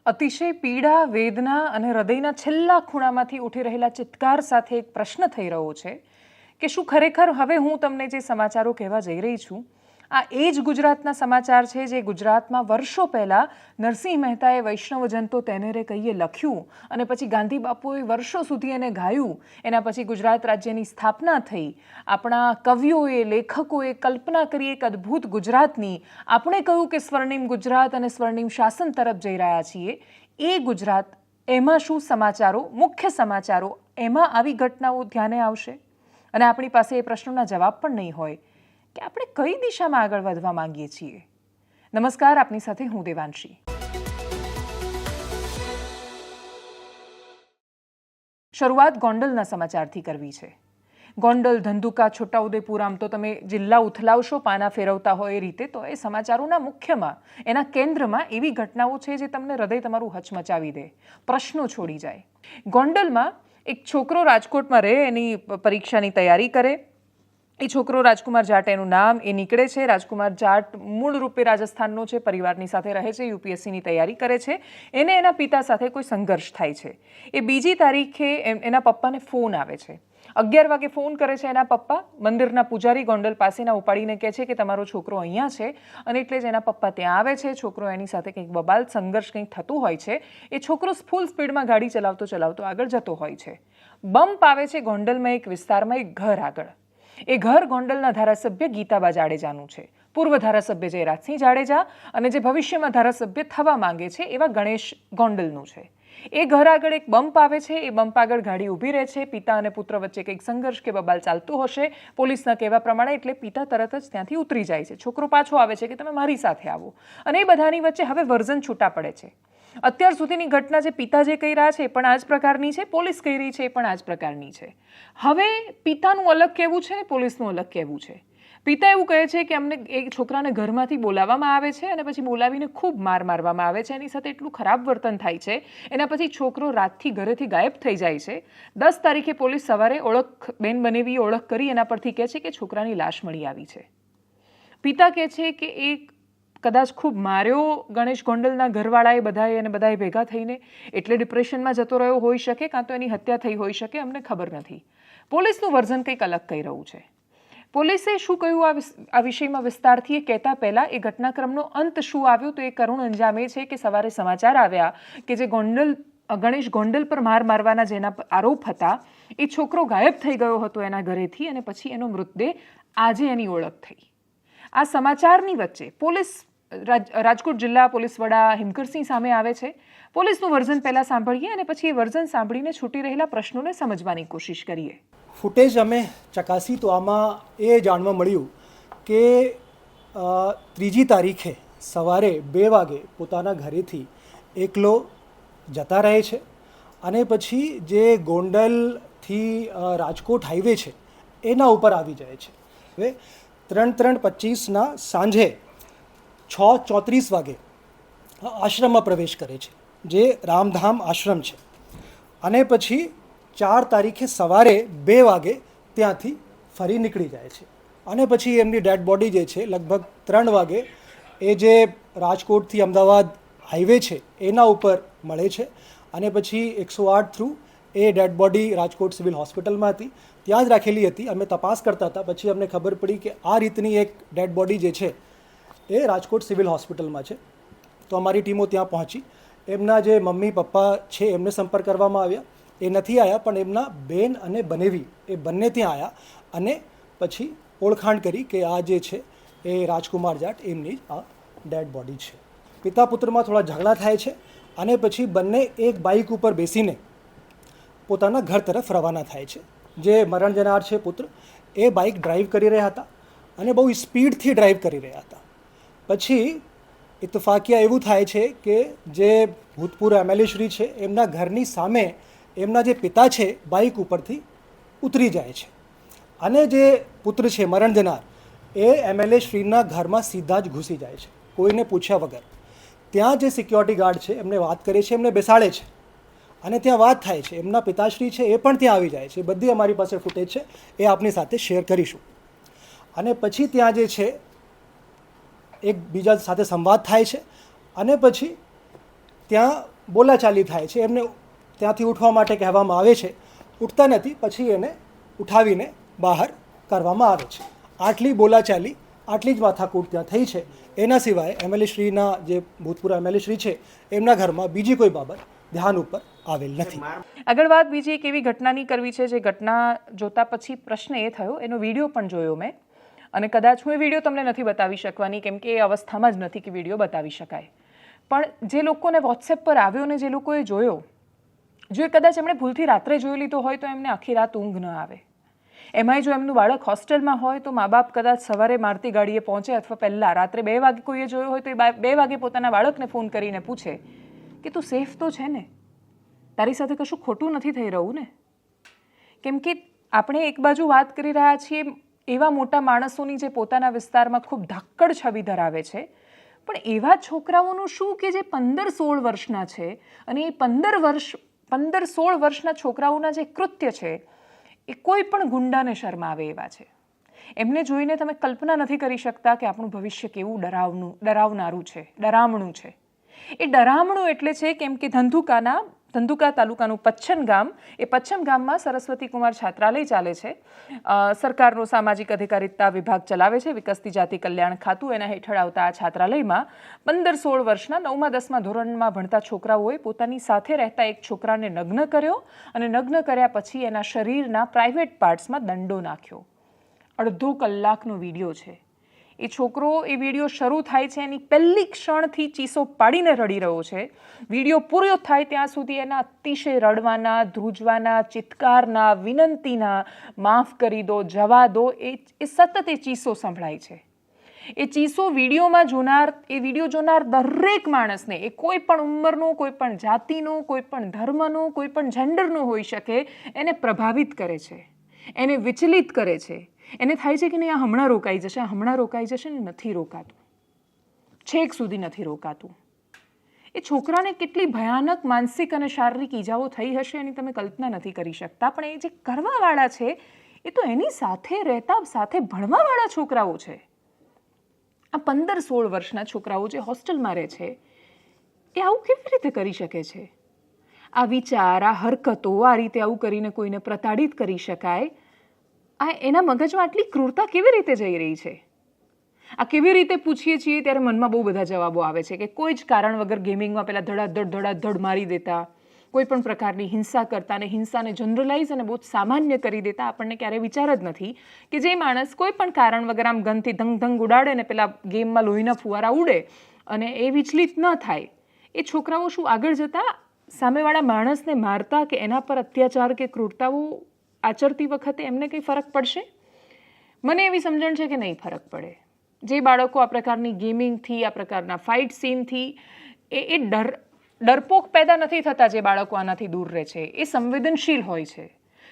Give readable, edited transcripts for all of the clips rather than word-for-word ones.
અતિશય પીડા, વેદના અને હૃદયના છેલ્લા ખૂણામાંથી ઉઠી રહેલા ચિત્કાર સાથે એક પ્રશ્ન થઈ રહ્યો છે કે શું ખરેખર હવે હું તમને જે સમાચારો કહેવા જઈ રહી છું આ એ જ ગુજરાતના સમાચાર છે જે ગુજરાતમાં વર્ષો પહેલાં નરસિંહ મહેતાએ વૈષ્ણવજન તો તેને રે કહીએ લખ્યું અને પછી ગાંધી બાપુએ વર્ષો સુધી એને ગાયું. એના પછી ગુજરાત રાજ્યની સ્થાપના થઈ. આપણા કવિઓએ, લેખકોએ કલ્પના કરી એક અદ્ભુત ગુજરાતની. આપણે કહ્યું કે સ્વર્ણિમ ગુજરાત અને સ્વર્ણિમ શાસન તરફ જઈ રહ્યા છીએ. એ ગુજરાત, એમાં શું સમાચારો, મુખ્ય સમાચારો, એમાં આવી ઘટનાઓ ધ્યાને આવશે અને આપણી પાસે એ પ્રશ્નોના જવાબ પણ નહીં હોય કે આપણે કઈ દિશામાં આગળ વધવા માંગીએ છીએ. નમસ્કાર, આપની સાથે હું દેવાંશી. શરૂઆત ગોંડલના સમાચારથી કરવી છે. ગોંડલ, ધંધુકા, છોટાઉદેપુર, આમ તો તમે જિલ્લા ઉથલાવશો પાના ફેરવતા હોય એ રીતે, તો એ સમાચારોના મુખ્યમાં, એના કેન્દ્રમાં એવી ઘટનાઓ છે જે તમને હૃદય તમારું હચમચાવી દે, પ્રશ્નો છોડી જાય. ગોંડલમાં એક છોકરો રાજકોટમાં રહે, એની પરીક્ષાની તૈયારી કરે. એ છોકરો રાજકુમાર જાટ એનું નામ, એ નીકળે છે. રાજકુમાર જાટ મૂળ રૂપે રાજસ્થાનનો છે, પરિવારની સાથે રહે છે, યુપીએસસીની તૈયારી કરે છે. એને એના પિતા સાથે કોઈ સંઘર્ષ થાય છે. એ બીજી તારીખે એના પપ્પાને ફોન આવે છે. 11 વાગે ફોન કરે છે એના પપ્પા. મંદિરના પૂજારી ગોંડલ પાસેના ઉપાડીને કહે છે કે તમારો છોકરો અહીંયા છે, અને એટલે જ એના પપ્પા ત્યાં આવે છે. છોકરો એની સાથે કંઈક બબાલ સંઘર્ષ કંઈક થતું હોય છે. એ છોકરો ફૂલ સ્પીડમાં ગાડી ચલાવતો ચલાવતો આગળ જતો હોય છે. બમ્પ આવે છે ગોંડલમાં એક વિસ્તારમાં, એક ઘર આગળ. એ ઘર ગોંડલના ધારાસભ્ય ગીતાબા જાડેજાનું છે. પૂર્વ ધારાસભ્ય જયરાજસિંહ જાડેજા અને જે ભવિષ્યમાં ધારાસભ્ય થવા માંગે છે એવા ગણેશ ગોંડલનું છે. એ ઘર આગળ એક બમ્પ આવે છે. એ બમ્પ આગળ ગાડી ઊભી રહે છે. પિતા અને પુત્ર વચ્ચે કંઈક સંઘર્ષ કે બબાલ ચાલતું હશે પોલીસના કહેવા પ્રમાણે, એટલે પિતા તરત જ ત્યાંથી ઉતરી જાય છે. છોકરો પાછો આવે છે કે તમે મારી સાથે આવો, અને એ બધાની વચ્ચે હવે વર્ઝન છૂટા પડે છે. અત્યાર સુધીની ઘટના જે પિતા જે કહી રહ્યા છે એ પણ આ જ પ્રકારની છે, પોલીસ કહી રહી છે એ પણ આ જ પ્રકારની છે. હવે પિતાનું અલગ કહેવું છે ને પોલીસનું અલગ કહેવું છે. પિતા એવું કહે છે કે અમને એ છોકરાને ઘરમાંથી બોલાવવામાં આવે છે અને પછી બોલાવીને ખૂબ મારવામાં આવે છે. એની સાથે એટલું ખરાબ વર્તન થાય છે. એના પછી છોકરો રાતથી ઘરેથી ગાયબ થઈ જાય છે. 10 તારીખે પોલીસ સવારે બેન બનેવી ઓળખ કરી એના પરથી કહે છે કે છોકરાની લાશ મળી આવી છે. પિતા કહે છે કે એ કદાચ ખૂબ માર્યો ગણેશ ગોંડલના ઘરવાળાએ બધાએ ભેગા થઈને, એટલે ડિપ્રેશનમાં જતો રહ્યો હોઈ શકે, કાં તો એની હત્યા થઈ હોઈ શકે, અમને ખબર નથી. પોલીસનું વર્ઝન કંઈક અલગ કહી રહ્યું છે. પોલીસે શું કહ્યું આ વિષયમાં વિસ્તારથી એ કહેતા પહેલા એ ઘટનાક્રમનો અંત શું આવ્યો તો એ કરુણ અંજામ એ છે કે સવારે સમાચાર આવ્યા કે જે ગણેશ ગોંડલ પર મારવાના જેના આરોપ હતા એ છોકરો ગાયબ થઈ ગયો હતો એના ઘરેથી, અને પછી એનો મૃતદેહ આજે એની ઓળખ થઈ. આ સમાચારની વચ્ચે પોલીસ, રાજકોટ જિલ્લા પોલીસ વડા હિમકરસિંહ સામે આવે છે. પોલીસનું વર્ઝન પહેલાં સાંભળીએ અને પછી એ વર્ઝન સાંભળીને છૂટી રહેલા પ્રશ્નોને સમજવાની કોશિશ કરીએ. ફૂટેજ અમે ચકાસી તો આમાં એ જાણવા મળ્યું કે 3જી તારીખે સવારે 2 વાગે પોતાના ઘરેથી એકલો જતા રહે છે, અને પછી જે ગોંડલથી રાજકોટ હાઈવે છે એના ઉપર આવી જાય છે. હવે 3:25 સાંજે 6:34 વાગે આશ્રમમાં પ્રવેશ કરે છે, જે રામધામ આશ્રમ છે, અને પછી 4 તારીખે સવારે 2 વાગે ત્યાંથી ફરી નીકળી જાય છે. અને પછી એમની ડેડ બોડી જે છે લગભગ 3 વાગે એ જે રાજકોટથી અમદાવાદ હાઈવે છે એના ઉપર મળે છે, અને પછી 108 થ્રુ એ ડેડ બોડી રાજકોટ સિવિલ હોસ્પિટલમાં હતી, ત્યાં જ રાખેલી હતી. અમે તપાસ કરતા હતા, પછી અમને ખબર પડી કે આ રીતની એક ડેડ બોડી જે છે એ રાજકોટ સિવિલ હોસ્પિટલમાં છે. તો અમારી ટીમો ત્યાં પહોંચી. એમના જે મમ્મી પપ્પા છે એમને સંપર્ક કરવામાં આવ્યા, એ નથી આવ્યા, પણ એમના બેન અને બનેવી એ બંને ત્યાં આવ્યા અને પછી ઓળખાણ કરી કે આ જે છે એ રાજકુમાર જાટ એમની જ આ ડેડ બોડી છે. પિતા પુત્રમાં થોડા ઝઘડા થાય છે, અને પછી બંને એક બાઇક ઉપર બેસીને પોતાના ઘર તરફ રવાના થાય છે. જે મરણ જનાર છે પુત્ર, એ બાઇક ડ્રાઈવ કરી રહ્યા હતા અને બહુ સ્પીડથી ડ્રાઈવ કરી રહ્યા હતા. પછી ઇત્તફાકિયા એવું થાય છે કે જે ભૂતપૂર્વ એમએલએ શ્રી છે એમના ઘરની સામે એમના જે પિતા છે બાઇક ઉપરથી ઉતરી જાય છે, અને જે પુત્ર છે મરણ જનાર એ એમએલએ શ્રીના ઘરમાં સીધા જ ઘૂસી જાય છે કોઈને પૂછ્યા વગર. ત્યાં જે સિક્યોરિટી ગાર્ડ છે એમને વાત કરે છે, એમને બેસાડે છે, અને ત્યાં વાત થાય છે. એમના પિતાશ્રી છે એ પણ ત્યાં આવી જાય છે. બધી અમારી પાસે ફૂટેજ છે, એ આપની સાથે શેર કરીશું. અને પછી ત્યાં જે છે એકબીજા સાથે સંવાદ થાય છે, અને પછી ત્યાં બોલાચાલી થાય છે, એમને ત્યાંથી ઉઠવા માટે કહેવામાં આવે છે, ઉઠતા નથી, પછી એને ઉઠાવીને બહાર કાઢવામાં આવે છે. આટલી બોલાચાલી, આટલી જ માથાકૂટ ત્યાં થઈ છે. એના સિવાય એમએલએ શ્રીના જે ભૂતપૂર્વ એમએલએ શ્રી છે એમના ઘરમાં બીજી કોઈ બાબત ધ્યાન ઉપર આવેલ નથી. આગળ વાત બીજી એક એવી ઘટનાની કરવી છે જે ઘટના જોતા પછી પ્રશ્ન એ થયો, એનો વિડીયો પણ જોયો મેં, અને કદાચ હું એ વિડીયો તમને નથી બતાવી શકવાની કેમ કે એ અવસ્થામાં જ નથી કે વિડીયો બતાવી શકાય. પણ જે લોકોને વોટ્સએપ પર આવ્યો ને જે લોકોએ જોયો, જો કદાચ એમણે ભૂલથી રાત્રે જોઈ લીધો હોય તો એમને આખી રાત ઊંઘ ન આવે. એમાંય જો એમનું બાળક હોસ્ટેલમાં હોય તો મા બાપ કદાચ સવારે મારતી ગાડીએ પહોંચે અથવા પહેલાં રાત્રે 2 વાગે કોઈએ જોયો હોય તો એ 2 વાગે પોતાના બાળકને ફોન કરીને પૂછે કે તું સેફ તો છે ને, તારી સાથે કશું ખોટું નથી થઈ રહ્યું ને. કેમ કે આપણે એક બાજુ વાત કરી રહ્યા છીએ એવા મોટા માણસોની જે પોતાના વિસ્તારમાં ખૂબ ધાકડ છબી ધરાવે છે, પણ એવા છોકરાઓનું શું કે જે 15-16 વર્ષના છે અને એ 15-16 વર્ષના છોકરાઓના જે કૃત્ય છે એ કોઈ પણ ગુંડાને શરમાવે એવા છે. એમને જોઈને તમે કલ્પના નથી કરી શકતા કે આપણું ભવિષ્ય કેવું ડરાવનારું છે, ડરામણું છે. એ ડરામણું એટલે છે કેમ કે ધંધુકા તાલુકાનું પચ્છમ ગામ, એ પચ્છમ ગામમાં સરસ્વતી કુમાર છાત્રાલય ચાલે છે. સરકારનો સામાજિક અધિકારીતા વિભાગ ચલાવે છે, વિકસતી જાતિ કલ્યાણ ખાતું, એના હેઠળ આવતા આ છાત્રાલયમાં 15-16 વર્ષના 9મા 10મા ધોરણમાં ભણતા છોકરાઓએ પોતાની સાથે રહેતા એક છોકરાને નગ્ન કર્યો અને નગ્ન કર્યા પછી એના શરીરના પ્રાઇવેટ પાર્ટ્સમાં દંડો નાખ્યો. 1.5 કલાકનો વિડીયો છે. એ છોકરો, એ વિડીયો શરૂ થાય છે એની પહેલી ક્ષણથી ચીસો પાડીને રડી રહ્યો છે. વિડીયો પૂરો થાય ત્યાં સુધી એના અતિશય રડવાના, ધ્રુજવાના, ચિત્કારના, વિનંતીના, માફ કરી દો, જવા દો, એ સતત એ ચીસો સંભળાય છે. એ ચીસો વિડીયો જોનાર દરેક માણસને, એ કોઈ પણ ઉંમરનો, કોઈ પણ જાતિનો, કોઈ પણ ધર્મનો, કોઈ પણ જેન્ડરનો હોઈ શકે, એને પ્રભાવિત કરે છે, એને વિચલિત કરે છે. એને થાય છે કે નહીં, આ હમણાં રોકાઈ જશે ને નથી રોકાતું, છેક સુધી નથી રોકાતું. એ છોકરાને કેટલી ભયાનક માનસિક અને શારીરિક ઈજાઓ થઈ હશે એની તમે કલ્પના નથી કરી શકતા. પણ એ જે કરવાવાળા છે એ તો એની સાથે રહેતા, સાથે ભણવાવાળા છોકરાઓ છે. આ 15-16 વર્ષના છોકરાઓ જે હોસ્ટેલમાં રહે છે એ આવું કેવી રીતે કરી શકે છે? આ વિચાર, આ હરકતો, આ રીતે આવું કરીને કોઈને પ્રતાડિત કરી શકાય, આ એના મગજમાં આટલી ક્રૂરતા કેવી રીતે જઈ રહી છે? આ કેવી રીતે પૂછીએ છીએ ત્યારે મનમાં બહુ બધા જવાબો આવે છે કે કોઈ જ કારણ વગર ગેમિંગમાં પહેલાં ધડાધડ મારી દેતા, કોઈ પણ પ્રકારની હિંસા કરતા અને હિંસાને જનરલાઇઝ અને બહુ સામાન્ય કરી દેતા આપણને ક્યારેય વિચાર જ નથી કે જે માણસ કોઈ પણ કારણ વગર આમ ગનથી ધંગ ઉડાડે ને પેલા ગેમમાં લોહીના ફુવારા ઉડે અને એ વિચલિત ન થાય, એ છોકરાઓ શું આગળ જતા સામેવાળા માણસને મારતા કે એના પર અત્યાચાર કે ક્રૂરતાઓ આચરતી વખતે એમને કંઈ ફરક પડશે? મને એવી સમજણ છે કે નહીં ફરક પડે. જે બાળકો આ પ્રકારની ગેમિંગથી, આ પ્રકારના ફાઇટ સીનથી એ ડરપોક પેદા નથી થતા. જે બાળકો આનાથી દૂર રહે છે એ સંવેદનશીલ હોય છે.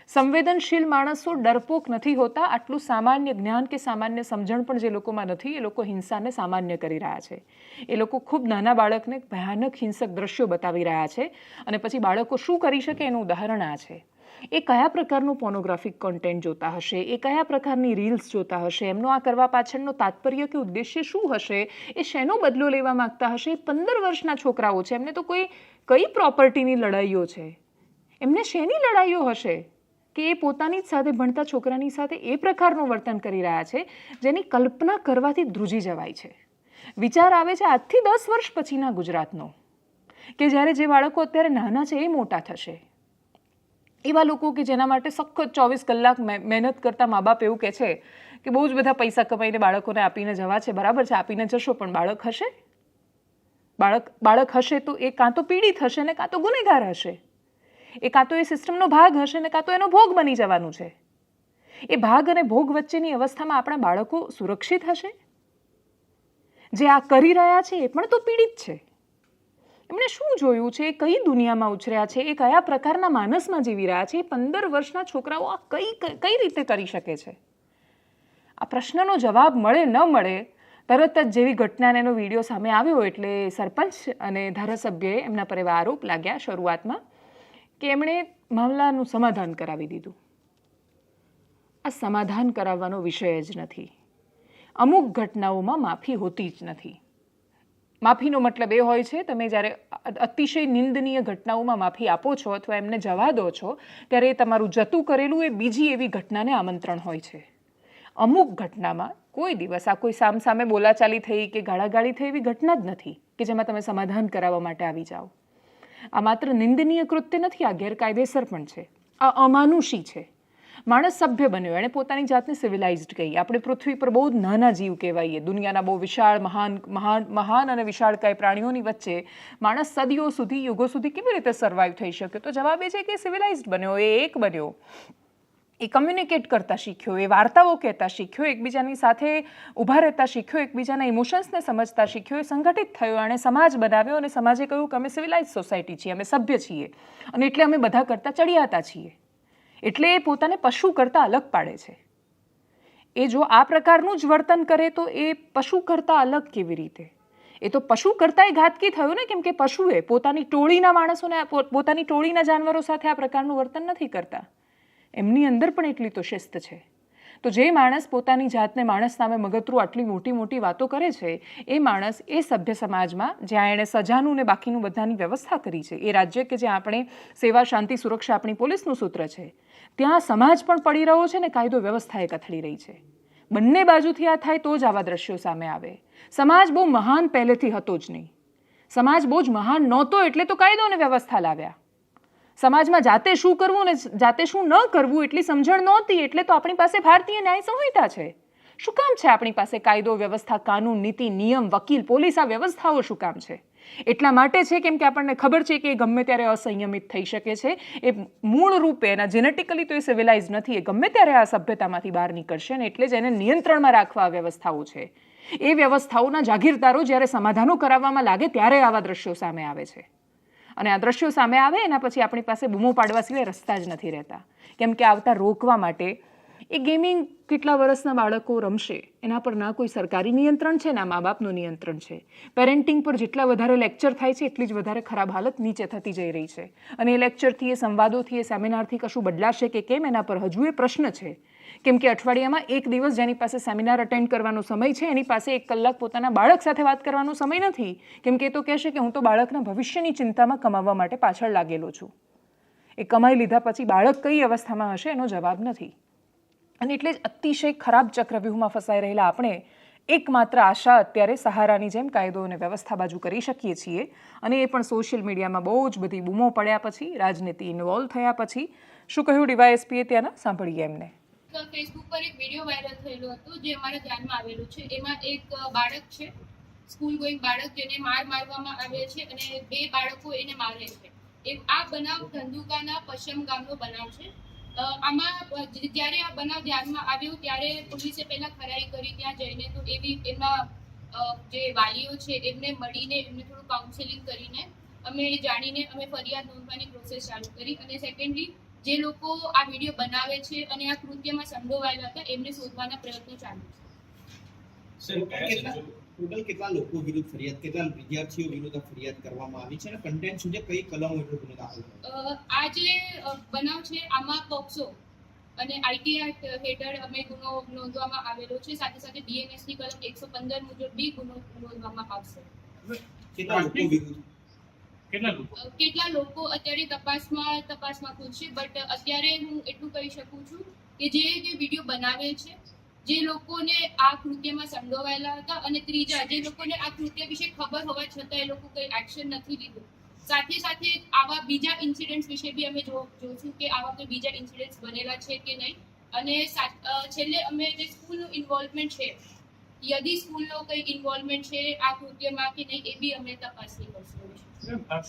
સંવેદનશીલ માણસો ડરપોક નથી હોતા. આટલું સામાન્ય જ્ઞાન કે સામાન્ય સમજણ પણ જે લોકોમાં નથી, એ લોકો હિંસાને સામાન્ય કરી રહ્યા છે. એ લોકો ખૂબ નાના બાળકને ભયાનક હિંસક દ્રશ્યો બતાવી રહ્યા છે અને પછી બાળકો શું કરી શકે એનું ઉદાહરણ આ છે. એ કયા પ્રકારનું પોર્નોગ્રાફિક કોન્ટેન્ટ જોતા હશે, એ કયા પ્રકારની રીલ્સ જોતા હશે, એમનો આ કરવા પાછળનો તાત્પર્ય કે ઉદ્દેશ્ય શું હશે, એ શેનો બદલો લેવા માંગતા હશે. 15 વર્ષના છોકરાઓ છે, એમને તો કઈ પ્રોપર્ટીની લડાઈઓ છે, એમને શેની લડાઈઓ હશે કે એ પોતાની જ સાથે ભણતા છોકરાની સાથે એ પ્રકારનું વર્તન કરી રહ્યા છે જેની કલ્પના કરવાથી ધ્રુજી જવાય છે. વિચાર આવે છે આજથી 10 વર્ષ પછીના ગુજરાતનો, કે જ્યારે જે બાળકો અત્યારે નાના છે એ મોટા થશે. એવા લોકો કે જેના માટે સખત 24 કલાક મહેનત કરતા મા બાપ એવું કહે છે કે બહુ જ બધા પૈસા કમાઈને બાળકોને આપીને જવા છે. બરાબર છે, આપીને જશો, પણ બાળક હશે? બાળક હશે તો એ કાં તો પીડિત હશે ને કાં તો ગુનેગાર હશે. એ કાં તો એ સિસ્ટમનો ભાગ હશે ને કાં તો એનો ભોગ બની જવાનું છે. એ ભાગ અને ભોગ વચ્ચેની અવસ્થામાં આપણા બાળકો સુરક્ષિત હશે? જે આ કરી રહ્યા છે એ પણ તો પીડિત છે. એમણે શું જોયું છે, કઈ દુનિયામાં ઉછર્યા છે, એ કયા પ્રકારના માનસમાં જીવી રહ્યા છે? 15 વર્ષના છોકરાઓ આ કઈ રીતે કરી શકે છે? આ પ્રશ્નનો જવાબ મળે ન મળે તરત જ જેવી ઘટનાને એનો વિડીયો સામે આવ્યો એટલે સરપંચ અને ધારાસભ્યએ એમના પર એવા આરોપ લાગ્યા શરૂઆતમાં કે એમણે મામલાનું સમાધાન કરાવી દીધું. આ સમાધાન કરાવવાનો વિષય જ નથી. અમુક ઘટનાઓમાં માફી હોતી જ નથી. માફીનો મતલબ એ હોય છે તમે જ્યારે અતિશય નિંદનીય ઘટનાઓમાં માફી આપો છો અથવા એમને જવા દો છો ત્યારે એ તમારું જતું કરેલું એ બીજી એવી ઘટનાને આમંત્રણ હોય છે. અમુક ઘટનામાં કોઈ દિવસ આ કોઈ સામસામે બોલાચાલી થઈ કે ગાળાગાળી થઈ એવી ઘટના જ નથી કે જેમાં તમે સમાધાન કરાવવા માટે આવી જાઓ. આ માત્ર નિંદનીય કૃત્ય નથી, આ ગેરકાયદેસર પણ છે, આ અમાનુષી છે. માણસ સભ્ય બન્યો, એણે પોતાની જાતને સિવિલાઇઝ્ડ કહી. આપણે પૃથ્વી પર બહુ જ નાના જીવ કહેવાઈએ. દુનિયાના બહુ વિશાળ મહાન અને વિશાળકાય પ્રાણીઓની વચ્ચે માણસ સદીઓ સુધી, યુગો સુધી કેવી રીતે સર્વાઈવ થઈ શક્યો? તો જવાબ એ છે કે સિવિલાઇઝ્ડ બન્યો, એ એક બન્યો, એ કમ્યુનિકેટ કરતા શીખ્યો, એ વાર્તાઓ કહેતા શીખ્યો, એકબીજાની સાથે ઊભા રહેતા શીખ્યો, એકબીજાના ઇમોશન્સને સમજતા શીખ્યો, એ સંગઠિત થયો, એણે સમાજ બનાવ્યો અને સમાજે કહ્યું કે અમે સિવિલાઇઝ સોસાયટી છીએ, અમે સભ્ય છીએ અને એટલે અમે બધા કરતાં ચડિયાતા છીએ. એટલે એ પોતાને પશુ કરતાં અલગ પાડે છે. એ જો આ પ્રકારનું જ વર્તન કરે તો એ પશુ કરતાં અલગ કેવી રીતે? એ તો પશુ કરતાં ઘાતકી થયું ને, કેમ કે પશુએ પોતાની ટોળીના માણસોને, પોતાની ટોળીના જાનવરો સાથે આ પ્રકારનું વર્તન નથી કરતા. એમની અંદર પણ એટલી તો શિસ્ત છે. તો જે માણસ પોતાની જાતને માણસ નામે મગતરું આટલી મોટી મોટી વાતો કરે છે, એ માણસ એ સભ્ય સમાજમાં જ્યાં એણે સજાનું ને બાકીનું બધાની વ્યવસ્થા કરી છે, એ રાજ્ય કે જ્યાં આપણે સેવા, શાંતિ, સુરક્ષા આપણી પોલીસનું સૂત્ર છે, ત્યાં સમાજ પણ પડી રહ્યો છે ને કાયદો વ્યવસ્થા એ કથળી રહી છે. બંને બાજુથી આ થાય તો જ આવા દ્રશ્યો સામે આવે. સમાજ બહુ મહાન પહેલેથી હતો જ નહીં. સમાજ બહુ જ મહાન નહોતો એટલે તો કાયદો અને વ્યવસ્થા લાવ્યા. સમાજમાં જાતે શું કરવું ને જાતે શું ન કરવું એટલી સમજણ નહોતી એટલે તો આપણી પાસે ભારતીય ન્યાય સંહિતા છે. શું કામ છે આપણી પાસે કાયદો, વ્યવસ્થા, કાનૂન, નીતિ, નિયમ, વકીલ, પોલીસ? આ વ્યવસ્થાઓ શું કામ છે? એટલા માટે છે કેમ કે આપણને ખબર છે કે એ ગમે ત્યારે અસંયમિત થઈ શકે છે. એ મૂળ રૂપે એના જેનેટિકલી તો એ સિવિલાઇઝ નથી, એ ગમે ત્યારે આ સભ્યતામાંથી બહાર નીકળશે ને એટલે જ એને નિયંત્રણમાં રાખવા આ વ્યવસ્થાઓ છે. એ વ્યવસ્થાઓના જાગીરદારો જ્યારે સમાધાનો કરાવવામાં લાગે ત્યારે આવા દ્રશ્યો સામે આવે છે. અને આ દ્રશ્યો સામે આવે એના પછી આપણી પાસે બૂમો પાડવા સિવાય રસ્તા જ નથી રહેતા. કેમ કે આવતા રોકવા માટે એ ગેમિંગ કેટલા વર્ષના બાળકો રમશે એના પર ના કોઈ સરકારી નિયંત્રણ છે, ના મા બાપનું નિયંત્રણ છે. પેરેન્ટિંગ પર જેટલા વધારે લેક્ચર થાય છે એટલી જ વધારે ખરાબ હાલત નીચે થતી જઈ રહી છે. અને એ લેક્ચરથી, એ સંવાદોથી, એ સેમિનારથી કશું બદલાશે કે કેમ એના પર હજુ એ પ્રશ્ન છે. કેમ કે અઠવાડિયામાં એક દિવસ જેની પાસે સેમિનાર અટેન્ડ કરવાનો સમય છે એની પાસે 1 કલાક પોતાના બાળક સાથે વાત કરવાનો સમય નથી. કેમ કે એ તો કહેશે કે હું તો બાળકના ભવિષ્યની ચિંતામાં કમાવવા માટે પાછળ લાગેલો છું. એ કમાઈ લીધા પછી બાળક કઈ અવસ્થામાં હશે એનો જવાબ નથી. અને એટલે જ અતિશય ખરાબ ચક્રવ્યૂહમાં ફસાઈ રહેલા આપણે એકમાત્ર આશા અત્યારે સહારાની જેમ કાયદો અને વ્યવસ્થા બાજુ કરી શકીએ છીએ. અને એ પણ સોશિયલ મીડિયામાં બહુ જ બધી બૂમો પડ્યા પછી, રાજનીતિ ઇન્વોલ્વ થયા પછી. શું કહ્યું ડીવાયએસપીએ ત્યાંના? સાંભળીએ એમને. ફેસબુક પર એક વિડીયો વાયરલ થયેલો હતો જે અમારા ધ્યાનમાં આવેલું છે. એમાં એક બાળક છે, સ્કૂલ ગોઈંગ બાળક, જેને મારવામાં આવે છે અને 2 બાળકો એને મારે છે. આ બનાવ ધંધુકાના પશ્ચિમ ગામનો બનાવ છે. આમાં જ્યારે આ બનાવ ધ્યાનમાં આવ્યો ત્યારે પોલીસે પહેલા ખરાઈ કરી ત્યાં જઈને, તો એમના જે વાલીઓ છે એમને મળીને એમને થોડું કાઉન્સેલિંગ કરીને અમે જાણીને અમે ફરિયાદ નોંધવાની પ્રોસેસ ચાલુ કરી. અને સેકન્ડલી જે લોકો આ વિડીયો બનાવે છે અને આ કૃત્યમાં સંડોવાયેલા હતા એમને શોધવાના પ્રયત્નો ચાલુ છે. ટોટલ કેટલા લોકો વિરુદ્ધ ફરિયાદ, કેટલા વિદ્યાર્થીઓ વિરુદ્ધ ફરિયાદ કરવામાં આવી છે અને કન્ટેન્ટ શું છે, કઈ કલમો હેઠળ ગુનો દાખલ થયો? આ જે બનાવ છે આમાં પોક્સો અને આઈટી હેઠળ અમે ગુનો નોંધવામાં આવેલો છે. સાથે સાથે બીએનએસ ની કલમ 115 મુજબ બી ગુનો નોંધવામાં આવશે. કેટલા લોકો વિરુદ્ધ? કેટલા લોકો અત્યારે તપાસમાં ખુલશે. બટ અત્યારે હું એટલું કહી શકું છું કે જે વિડીયો બનાવે છે, જે લોકોને આ કૃત્યમાં સંડોવાયેલા હતા, અને ત્રીજા જે લોકોને આ કૃત્ય વિશે ખબર હોવા છતાં એ લોકો કંઈ એક્શન નથી લીધું. સાથે સાથે આવા બીજા ઇન્સિડન્ટ્સ વિશે બી અમે જોશું કે આવા કોઈ બીજા ઇન્સિડન્ટ્સ બનેલા છે કે નહીં. અને છેલ્લે અમે જે સ્કૂલનું ઇન્વોલ્વમેન્ટ છે, યદિ સ્કૂલનો કંઈ ઇન્વોલ્વમેન્ટ છે આ કૃત્યમાં કે નહીં, એ બી અમે તપાસણી કરશું.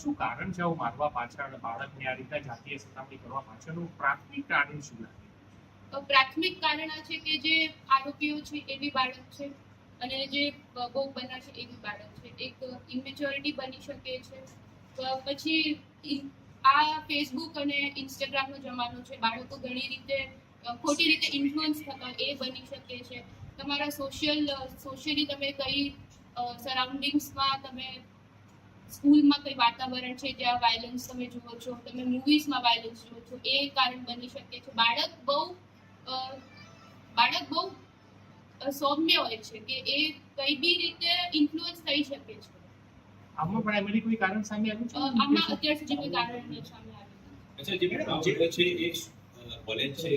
શું કારણ છે આવું મારવા પાછળ, બાળકને આ રીતે જાતીય સતામણી કરવા પાછળનું પ્રાથમિક કારણ શું લાગે? પ્રાથમિક કારણ આ છે કે જે આરોપીઓ છે એ બી બાળક છે અને જે ભોગ બનનાર છે એ બી બાળક છે. એક ઇમેચ્યોરિટી બની શકે છે. પછી આ ફેસબુક અને ઇન્સ્ટાગ્રામનો જમાનો છે, બાળકો ઘણી રીતે ખોટી રીતે ઇન્ફ્લુઅન્સ થતા એ બની શકે છે. તમારા સોશિયલી તમે કઈ સરાઉન્ડિંગ્સમાં, તમે સ્કૂલમાં કઈ વાતાવરણ છે જ્યાં વાયલન્સ તમે જુઓ છો, તમે મૂવીઝમાં વાયલન્સ જુઓ છો, એ કારણ બની શકે છે. બાળક બહુ સૌમ્ય હોય છે કે એ કઈ બી રીતે ઇન્ફ્લુઅન્સ થઈ શકે છે. આમાં પ્રાઇમરી કોઈ કારણ સામે આવ્યું છે? આમાં અત્યાર સુધી કોઈ કારણ નથી સામે આવ્યું. અચ્છા જે મેડમ જે છે એ કોલેજ છે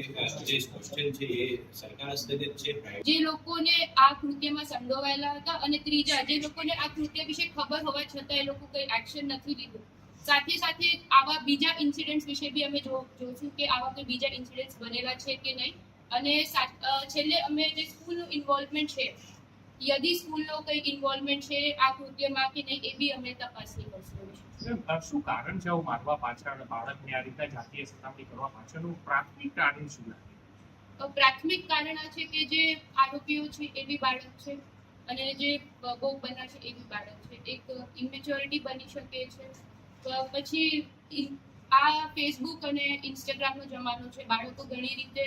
જે હોસ્ટેલ છે એ સરકાર હસ્તગત છે પ્રાઇવેટ જે લોકોને આ કૃત્યમાં સંડોવાયેલા હતા અને ત્રીજા જે લોકોને આ કૃત્ય વિશે ખબર હોવા છતાં એ લોકો કોઈ એક્શન નથી લીધું. સાથે સાથે આવા બીજા ઇન્સિડન્ટ્સ વિશે બી અમે જોશું કે આવા કોઈ બીજા ઇન્સિડન્ટ્સ બનેલા છે કે નહીં. અને છેલ્લે અમે જે સ્કૂલનું ઇન્વોલ્વમેન્ટ છે, યદિ સ્કૂલનો કંઈ ઇન્વોલ્વમેન્ટ છે આ કૃત્યમાં કે નહીં, એ બી અમે તપાસણી કરશું. શું કારણ છે આવું મારવા પાછળ, બાળકને આ રીતે જાતીય સતામણી કરવા પાછળનું પ્રાથમિક કારણ શું લાગે? પ્રાથમિક કારણ આ છે કે જે આરોપીઓ છે એ બી બાળક છે અને જે ભોગ બનનાર છે એ બી બાળક છે. એક ઇમેચ્યોરિટી બની શકે છે. પછી આ ફેસબુક અને ઇન્સ્ટાગ્રામનો જમાનો છે, બાળકો ઘણી રીતે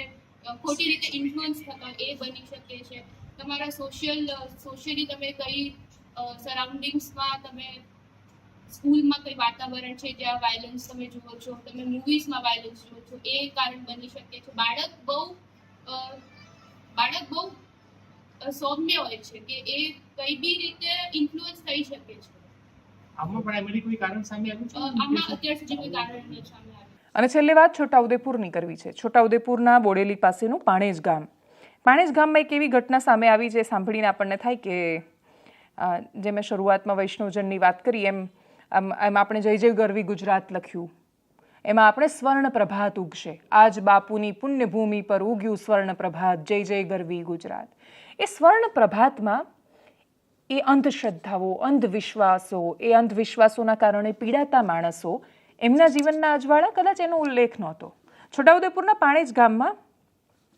ખોટી રીતે ઇન્ફ્લુઅન્સ થતા એ બની શકે છે. તમારા સોશિયલી તમે કઈ સરાઉન્ડિંગ્સમાં તમે સ્કૂલમાં કઈ વાતાવરણ છે જ્યાં વાયલન્સ તમે જુઓ છો, તમે મૂવીઝમાં વાયલન્સ જુઓ છો, એ કારણ બની શકે છે. બાળક બહુ સૌમ્ય હોય છે કે એ કઈ બી રીતે ઇન્ફ્લુઅન્સ થઈ શકે છે. આમાં પ્રાઇમરી કોઈ કારણ સામે આવ્યું છે? આમાં અત્યાર સુધી કોઈ કારણ નથી સામે આવ્યું. અને છેલ્લે વાત છોટાઉદેપુરની કરવી છે. છોટાઉદેપુરના બોડેલી પાસેનું પાણેજ ગામ. પાણેજ ગામમાં એક એવી ઘટના સામે આવી જે સાંભળીને આપણને થાય કે જે મેં શરૂઆતમાં વૈષ્ણવજનની વાત કરી એમ આપણે જય જય ગરવી ગુજરાત લખ્યું, એમાં આપણે સ્વર્ણ પ્રભાત ઉગશે, આજ બાપુની પુણ્યભૂમિ પર ઉગ્યું સ્વર્ણ પ્રભાત, જય જય ગરવી ગુજરાત. એ સ્વર્ણ પ્રભાતમાં એ અંધશ્રદ્ધાઓ, એ અંધવિશ્વાસોના કારણે પીડાતા માણસો, એમના જીવનના અજવાળા, કદાચ એનો ઉલ્લેખ નહોતો. છોટાઉદેપુરના પાણેજ ગામમાં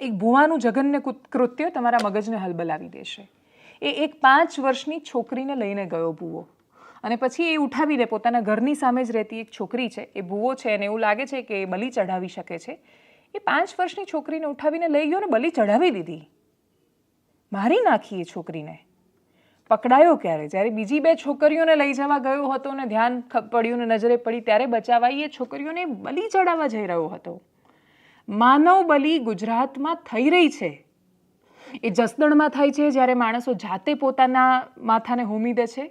એક ભુવાનું જઘન્ય કૃત્ય તમારા મગજને હલબલાવી દેશે. એ એક 5 વર્ષની છોકરીને લઈને ગયો ભુવો, અને પછી એ ઉઠાવીને પોતાના ઘરની સામે જ રહેતી એક છોકરી છે, એ ભુવો છે અને એવું લાગે છે કે એ બલિ ચઢાવી શકે છે. એ 5 વર્ષની છોકરીને ઉઠાવીને લઈ ગયો ને બલિ ચઢાવી દીધી, મારી નાખી એ છોકરીને. પકડાયો ક્યારે? જ્યારે બીજી 2 છોકરીઓને લઈ જવા ગયો હતો ને ધ્યાન પડ્યું ને નજરે પડી ત્યારે બચાવાઈ. એ છોકરીઓને બલિ ચડાવવા જઈ રહ્યો હતો. માનવ બલિ ગુજરાતમાં થઈ રહી છે. એ જસદણમાં થાય છે જ્યારે માણસો જાતે પોતાના માથાને હોમી દે છે.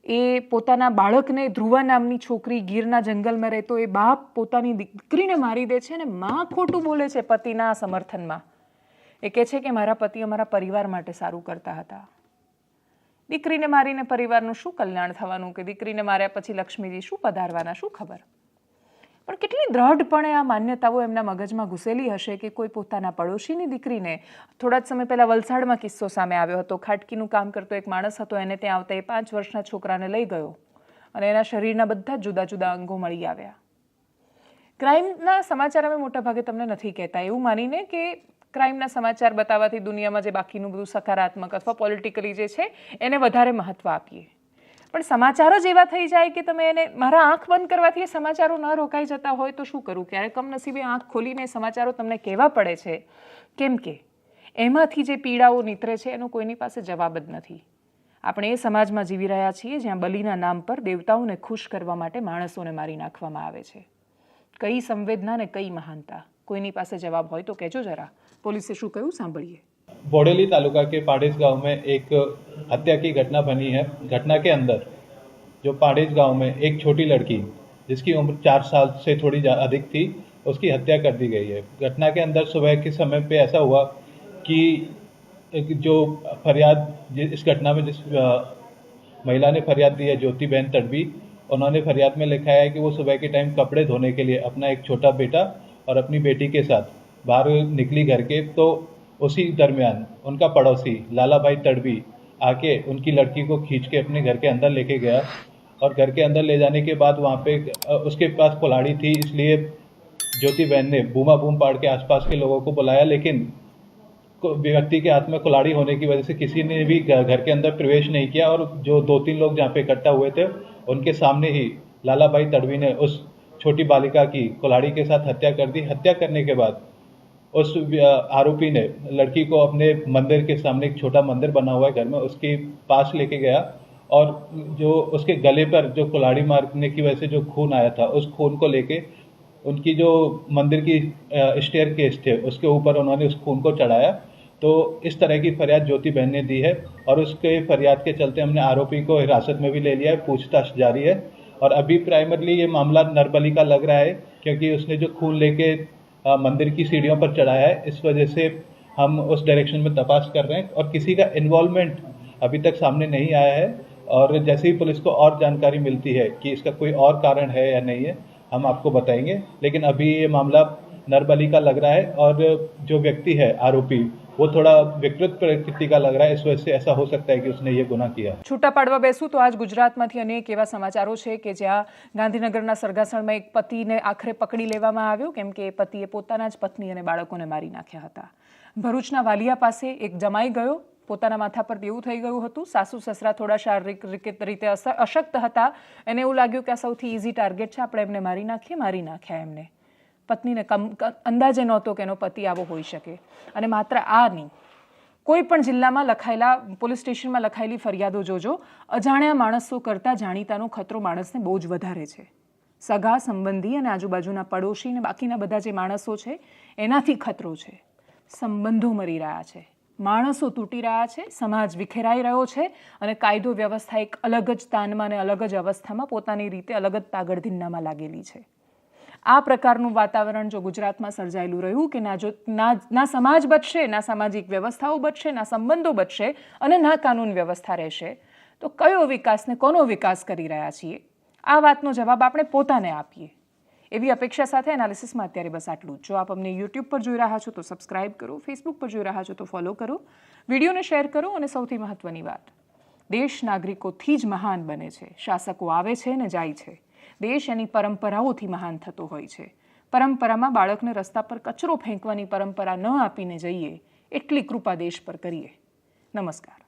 એ પોતાના બાળકને, ધ્રુવા નામની છોકરી ગીરના જંગલમાં રહેતો એ બાપ પોતાની દીકરીને મારી દે છે અને માં ખોટું બોલે છે પતિના સમર્થનમાં. એ કહે છે કે મારા પતિ અમારા પરિવાર માટે સારું કરતા હતા. દીકરીને મારીને પરિવારનું શું કલ્યાણ થવાનું, કે દીકરીને માર્યા પછી લક્ષ્મીજી શું પધારવાના, શું ખબર. પણ કેટલી દ્રઢપણે આ માન્યતાઓ એમના મગજમાં ઘૂસેલી હશે કે કોઈ પોતાના પડોશીની દીકરીને, થોડા જ સમય પહેલાં વલસાડમાં કિસ્સો સામે આવ્યો હતો, ખાટકીનું કામ કરતો એક માણસ હતો, એને ત્યાં આવતા એ 5 વર્ષના છોકરાને લઈ ગયો અને એના શરીરના બધા જ જુદા જુદા અંગો મળી આવ્યા. ક્રાઇમના સમાચાર અમે મોટાભાગે તમને નથી કહેતા એવું માનીને કે ક્રાઇમના સમાચાર બતાવવાથી દુનિયામાં જે બાકીનું બધું સકારાત્મક અથવા પોલિટિકલી જે છે એને વધારે મહત્ત્વ આપીએ. પણ સમાચારો જ એવા થઈ જાય કે તમે એને, મારા આંખ બંધ કરવાથી એ સમાચારો ન રોકાઈ જતા હોય તો શું કરું? ક્યારે કમનસીબે આંખ ખોલીને સમાચારો તમને કહેવા પડે છે, કેમ કે એમાંથી જે પીડાઓ નીતરે છે એનો કોઈની પાસે જવાબ જ નથી. આપણે એ સમાજમાં જીવી રહ્યા છીએ જ્યાં બલિના નામ પર દેવતાઓને ખુશ કરવા માટે માણસોને મારી નાખવામાં આવે છે. કઈ સંવેદના ને કઈ મહાનતા! કોઈની પાસે જવાબ હોય તો કહેજો જરા. पुलिस શું કહ્યું સાંભળिए. बोडेली तालुका के पाड़ेज गांव में एक हत्या की घटना बनी है. घटना के अंदर जो पाड़ेज गांव में एक छोटी लड़की जिसकी उम्र 4 साल से थोड़ी अधिक थी, उसकी हत्या कर दी गई है. घटना के अंदर सुबह के समय पे ऐसा हुआ कि जो फरियाद इस घटना में जिस महिला ने फरियाद दी है, ज्योति बहन तड़वी, उन्होंने फरियाद में लिखा है कि वो सुबह के टाइम कपड़े धोने के लिए अपना एक छोटा बेटा और अपनी बेटी के साथ बाहर निकली घर के, तो उसी दरमियान उनका पड़ोसी लाला भाई तड़वी आके उनकी लड़की को खींच के अपने घर के अंदर लेके गया और घर के अंदर ले जाने के बाद वहाँ पे उसके पास कुल्हाड़ी थी, इसलिए ज्योति बहन ने बूमा बूम पाड़ के आसपास के लोगों को बुलाया, लेकिन व्यक्ति के हाथ में कुल्हाड़ी होने की वजह से किसी ने भी घर के अंदर प्रवेश नहीं किया और जो 2-3 लोग जहाँ पे इकट्ठा हुए थे उनके सामने ही लाला भाई तड़वी ने उस छोटी बालिका की कुल्हाड़ी के साथ हत्या कर दी. हत्या करने के बाद उस आरोपी ने लड़की को अपने मंदिर के सामने, एक छोटा मंदिर बना हुआ है घर में, उसके पास लेके गया और जो उसके गले पर जो कुल्हाड़ी मारने की वजह से जो खून आया था, उस खून को लेके उनकी जो मंदिर की स्टेयर केस थे उसके ऊपर उन्होंने उस खून को चढ़ाया. तो इस तरह की फरियाद ज्योति बहन ने दी है और उसके फरियाद के चलते हमने आरोपी को हिरासत में भी ले लिया है, पूछताछ जारी है। और अभी प्राइमरली ये मामला नरबली का लग रहा है, क्योंकि उसने जो खून लेके मंदिर की सीढ़ियों पर चढ़ाया है, इस वजह से हम उस डायरेक्शन में तपास कर रहे हैं और किसी का इन्वॉल्वमेंट अभी तक सामने नहीं आया है। और जैसे ही पुलिस को और जानकारी मिलती है कि इसका कोई और कारण है या नहीं है, हम आपको बताएंगे। लेकिन अभी ये मामला नरबली का लग रहा है और जो व्यक्ति है आरोपी वो थोड़ा विकृत प्रकृति का लग रहा है, इस वजह से ऐसा हो सकता है कि उसने ये गुनाह किया। છૂટા પાડવા બેસું તો આજ ગુજરાતમાંથી અનેક એવા સમાચારો છે કે જ્યાં ગાંધીનગરના સરગાસણમાં એક પતિને આખરે પકડી લેવામાં આવ્યો, કેમ કે પતિએ પોતાના જ પત્ની અને બાળકોને મારી નાખ્યા હતા. ભરૂચના વાલિયા પાસે એક જમાઈ ગયો, પોતાના માથા પર દેવું થઈ ગયું હતું. સાસુ સસરા થોડા શારીરિક રીતે અશક્ત હતા. એને એવું લાગ્યું કે આ સૌથી ઇઝી ટાર્ગેટ છે, આપણે એમને મારી નાખ્યા એમને. પત્નીને અંદાજે નહોતો કે એનો પતિ આવો હોઈ શકે. અને માત્ર આ નહીં, કોઈ પણ જિલ્લામાં લખાયેલા પોલીસ સ્ટેશનમાં લખાયેલી ફરિયાદો જોજો, અજાણ્યા માણસો કરતાં જાણીતાનો ખતરો માણસને બહુ જ વધારે છે. સગા સંબંધી અને આજુબાજુના પડોશી અને બાકીના બધા જે માણસો છે એનાથી ખતરો છે. સંબંધો મરી રહ્યા છે, માણસો તૂટી રહ્યા છે, સમાજ વિખેરાઈ રહ્યો છે અને કાયદો વ્યવસ્થા એક અલગ જ તાનમાં અને અલગ જ અવસ્થામાં પોતાની રીતે અલગ જ તાગડધીન્નામાં લાગેલી છે. આ પ્રકારનું વાતાવરણ જો ગુજરાતમાં સર્જાયેલું રહ્યું કે ના સમાજ બચશે, ના સામાજિક વ્યવસ્થાઓ બચશે, ના સંબંધો બચશે અને ના કાનૂન વ્યવસ્થા રહેશે, તો કયો વિકાસ ને કોનો વિકાસ કરી રહ્યા છીએ? આ વાતનો જવાબ આપણે પોતાને આપીએ, એવી અપેક્ષા સાથે એનાલિસિસમાં અત્યારે બસ આટલું જ. જો આપ અમને યુટ્યુબ પર જોઈ રહ્યા છો તો સબસ્ક્રાઇબ કરો, ફેસબુક પર જોઈ રહ્યા છો તો ફોલો કરો, વિડીયોને શેર કરો અને સૌથી મહત્વની વાત, દેશ નાગરિકોથી જ મહાન બને છે. શાસકો આવે છે ને જાય છે, દેશ એની પરંપરાઓથી મહાન થતો હોય છે. પરંપરામાં બાળકને રસ્તા પર કચરો ફેંકવાની પરંપરા ન આપીને જઈએ એટલી કૃપા દેશ પર કરીએ. નમસ્કાર.